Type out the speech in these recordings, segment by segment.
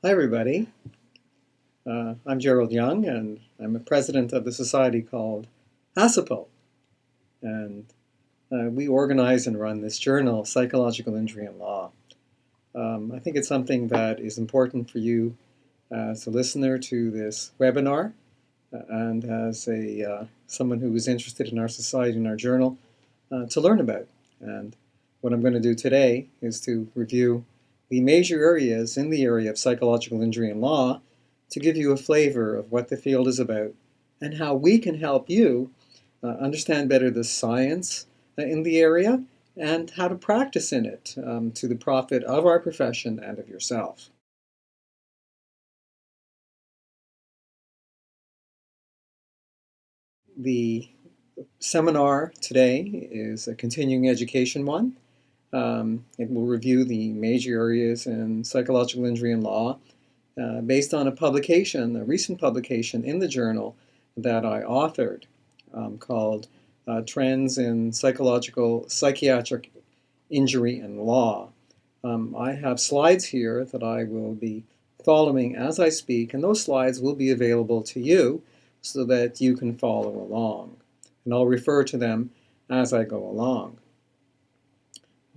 Hi, everybody. I'm Gerald Young, and I'm a president of the society called ASAPIL. And we organize and run this journal, Psychological Injury and Law. I think it's something that is important for you as a listener to this webinar and as someone who is interested in our society and our journal to learn about. And what I'm going to do today is to review the major areas in the area of psychological injury and law to give you a flavor of what the field is about and how we can help you understand better the science in the area and how to practice in it to the profit of our profession and of yourself. The seminar today is a continuing education one. It will review the major areas in psychological injury and law based on a publication, a recent publication in the journal that I authored called Trends in Psychiatric Injury and Law. I have slides here that I will be following as I speak, and those slides will be available to you so that you can follow along. And I'll refer to them as I go along.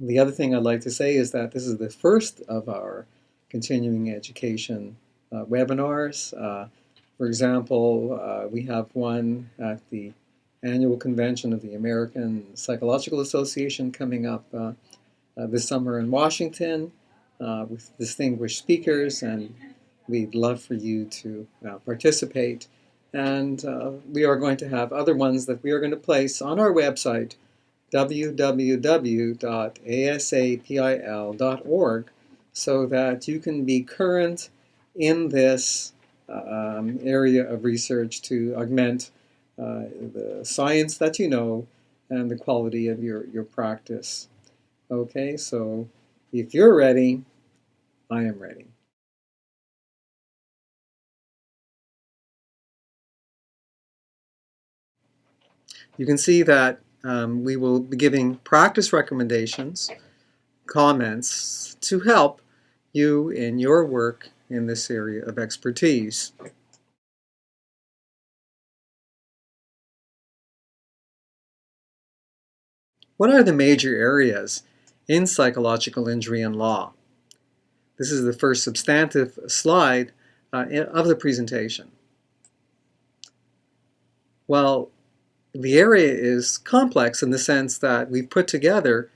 The other thing I'd like to say is that this is the first of our continuing education webinars. For example, we have one at the annual convention of the American Psychological Association coming up this summer in Washington with distinguished speakers, and we'd love for you to participate. And we are going to have other ones that we are going to place on our website, www.asapil.org, so that you can be current in this area of research to augment the science that you know and the quality of your practice. Okay, so if you're ready, I am ready. You can see that we will be giving practice recommendations, comments to help you in your work in this area of expertise. What are the major areas in psychological injury and law? This is the first substantive slide of the presentation. Well, the area is complex in the sense that we've put together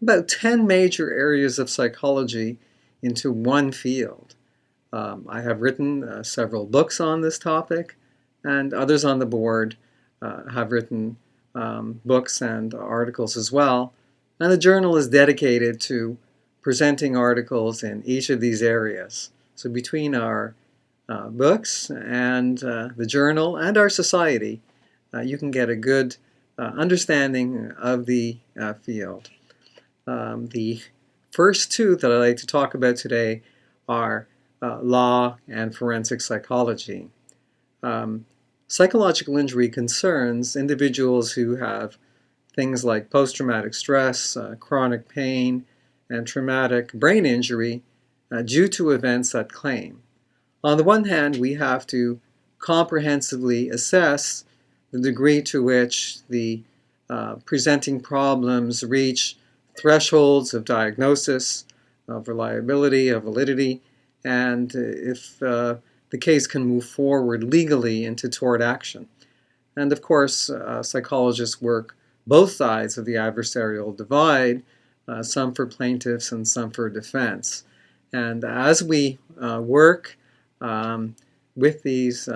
about 10 major areas of psychology into one field. I have written several books on this topic, and others on the board have written books and articles as well. And the journal is dedicated to presenting articles in each of these areas. So between our books and the journal and our society, you can get a good understanding of the field. The first two that I'd like to talk about today are law and forensic psychology. Psychological injury concerns individuals who have things like post-traumatic stress, chronic pain, and traumatic brain injury due to events at claim. On the one hand, we have to comprehensively assess the degree to which the presenting problems reach thresholds of diagnosis, of reliability, of validity, and if the case can move forward legally into tort action. And of course, psychologists work both sides of the adversarial divide, some for plaintiffs and some for defense. And as we work with these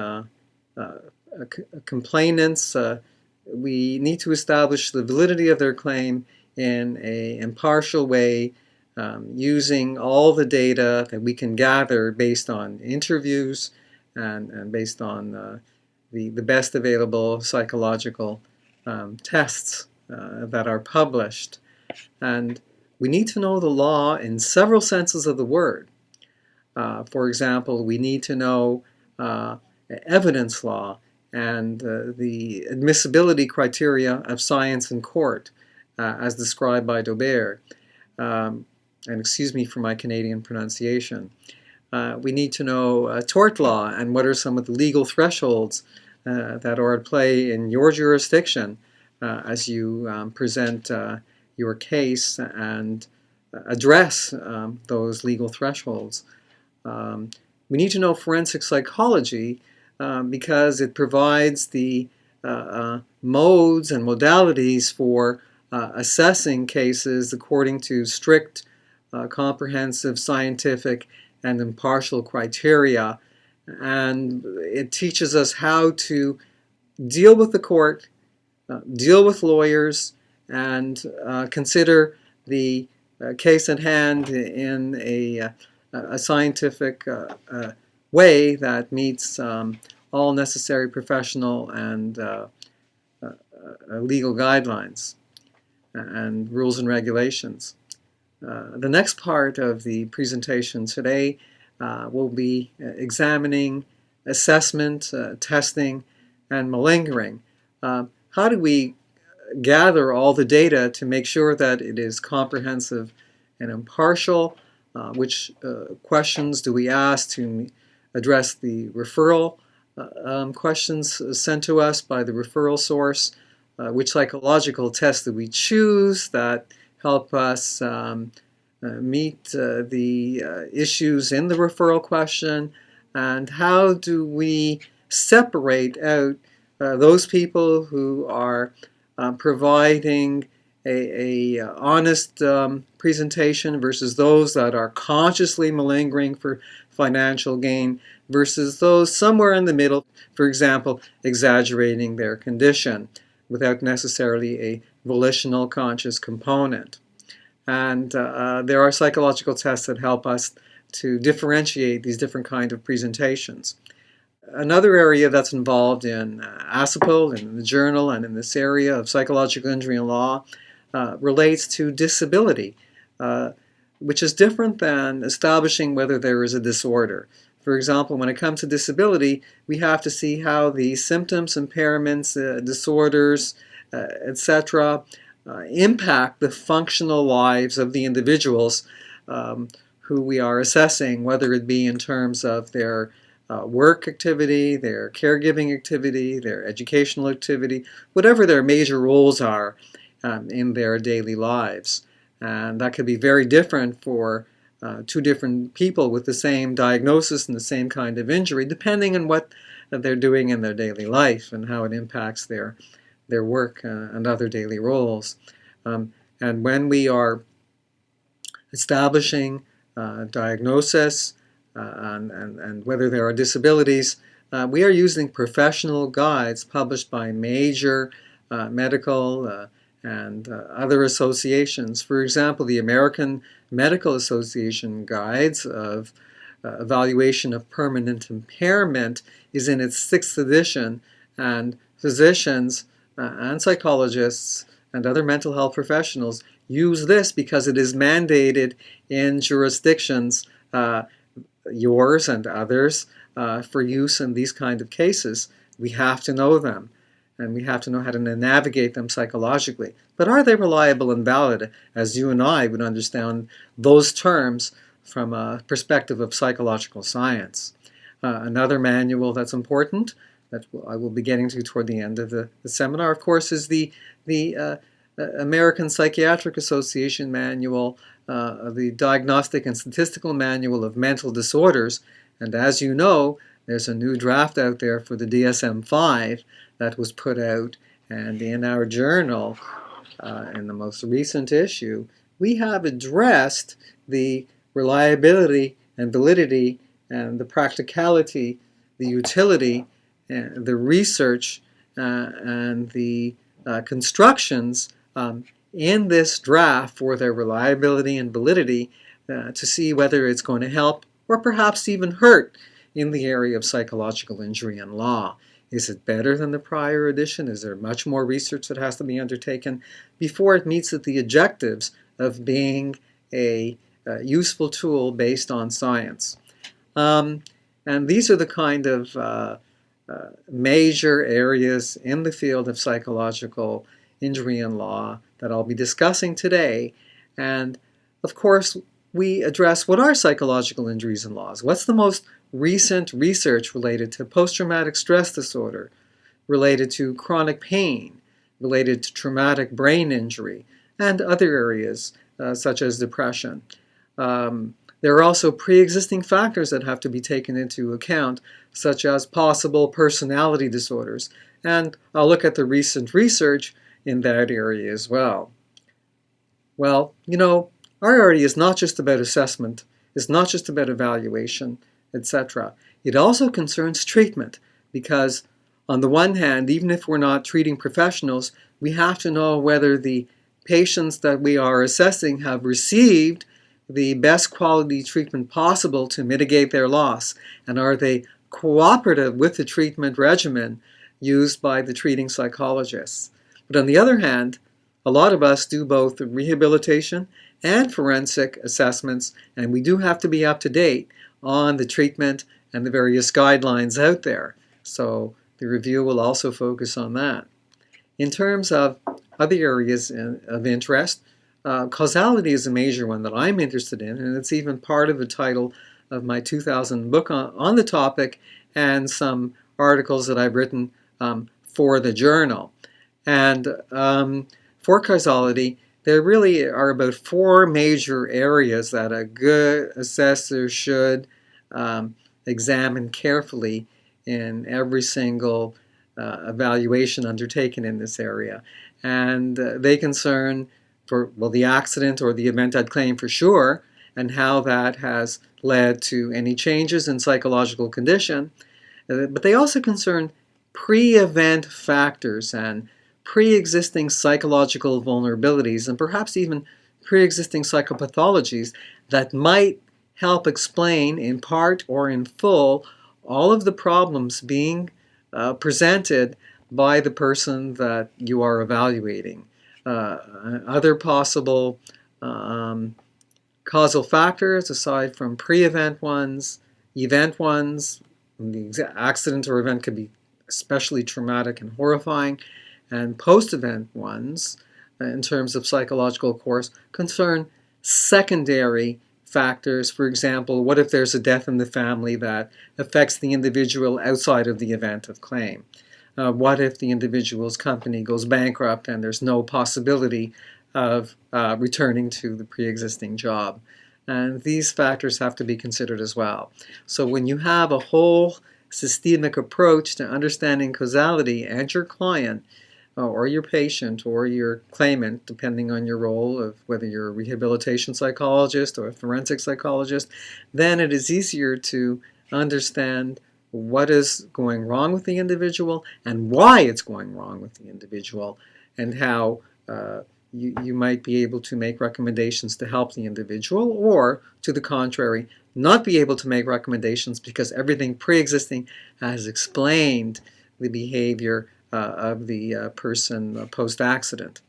complainants, we need to establish the validity of their claim in an impartial way, using all the data that we can gather based on interviews and based on the best available psychological tests that are published. And we need to know the law in several senses of the word. For example, we need to know evidence law and the admissibility criteria of science in court, as described by Daubert. And excuse me for my Canadian pronunciation. We need to know tort law and what are some of the legal thresholds that are at play in your jurisdiction as you present your case and address those legal thresholds. We need to know forensic psychology because it provides the modes and modalities for assessing cases according to strict, comprehensive, scientific, and impartial criteria. And it teaches us how to deal with the court, deal with lawyers, and consider the case at hand in a scientific way that meets all necessary professional and legal guidelines and rules and regulations. The next part of the presentation today will be examining assessment, testing, and malingering. How do we gather all the data to make sure that it is comprehensive and impartial? Which questions do we ask to address the referral questions sent to us by the referral source? Which psychological tests do we choose that help us meet the issues in the referral question? And how do we separate out those people who are providing a honest presentation versus those that are consciously malingering for financial gain versus those somewhere in the middle, for example, exaggerating their condition without necessarily a volitional conscious component. And there are psychological tests that help us to differentiate these different kinds of presentations. Another area that's involved in ASAPIL, in the journal, and in this area of psychological injury and law relates to disability, which is different than establishing whether there is a disorder. For example, when it comes to disability, we have to see how the symptoms, impairments, disorders, etc. Impact the functional lives of the individuals who we are assessing, whether it be in terms of their work activity, their caregiving activity, their educational activity, whatever their major roles are in their daily lives. And that could be very different for two different people with the same diagnosis and the same kind of injury, depending on what they're doing in their daily life and how it impacts their work and other daily roles. And when we are establishing diagnosis and whether there are disabilities, we are using professional guides published by major medical and other associations. For example, the American Medical Association Guides of Evaluation of Permanent Impairment is in its 6th edition, and physicians and psychologists and other mental health professionals use this because it is mandated in jurisdictions, yours and others, for use in these kind of cases. We have to know them, and we have to know how to navigate them psychologically. But are they reliable and valid, as you and I would understand those terms from a perspective of psychological science? Another manual that's important, that I will be getting to toward the end of the seminar, of course, is the American Psychiatric Association Manual, the Diagnostic and Statistical Manual of Mental Disorders. And as you know, there's a new draft out there for the DSM-5 that was put out, and in our journal, in the most recent issue, we have addressed the reliability and validity and the practicality, the utility, and the research and the constructions in this draft for their reliability and validity to see whether it's going to help or perhaps even hurt in the area of psychological injury and law. Is it better than the prior edition? Is there much more research that has to be undertaken before it meets the objectives of being a useful tool based on science? And these are the kind of major areas in the field of psychological injury and law that I'll be discussing today. And of course, we address what are psychological injuries and laws. What's the most recent research related to post-traumatic stress disorder, related to chronic pain, related to traumatic brain injury, and other areas such as depression. There are also pre-existing factors that have to be taken into account, such as possible personality disorders. And I'll look at the recent research in that area as well. Well, our area is not just about assessment, it's not just about evaluation, etc. It also concerns treatment, because on the one hand, even if we're not treating professionals, we have to know whether the patients that we are assessing have received the best quality treatment possible to mitigate their loss, and are they cooperative with the treatment regimen used by the treating psychologists. But on the other hand, a lot of us do both rehabilitation and forensic assessments, and we do have to be up to date on the treatment and the various guidelines out there. So the review will also focus on that. In terms of other areas of interest, causality is a major one that I'm interested in, and it's even part of the title of my 2000 book on the topic, and some articles that I've written for the journal. And for causality, there really are about 4 major areas that a good assessor should examine carefully in every single evaluation undertaken in this area. And they concern the accident or the event at claim for sure, and how that has led to any changes in psychological condition. But they also concern pre-event factors and pre-existing psychological vulnerabilities, and perhaps even pre-existing psychopathologies that might help explain in part or in full all of the problems being presented by the person that you are evaluating. Other possible causal factors aside from pre-event ones, event ones. The accident or event could be especially traumatic and horrifying, and post-event ones, in terms of psychological course, concern secondary factors. For example, what if there's a death in the family that affects the individual outside of the event of claim? What if the individual's company goes bankrupt and there's no possibility of returning to the pre-existing job? And these factors have to be considered as well. So when you have a whole systemic approach to understanding causality and your client, or your patient, or your claimant, depending on your role of whether you're a rehabilitation psychologist or a forensic psychologist, then it is easier to understand what is going wrong with the individual and why it's going wrong with the individual, and how you might be able to make recommendations to help the individual, or to the contrary, not be able to make recommendations because everything pre-existing has explained the behavior of the person post-accident.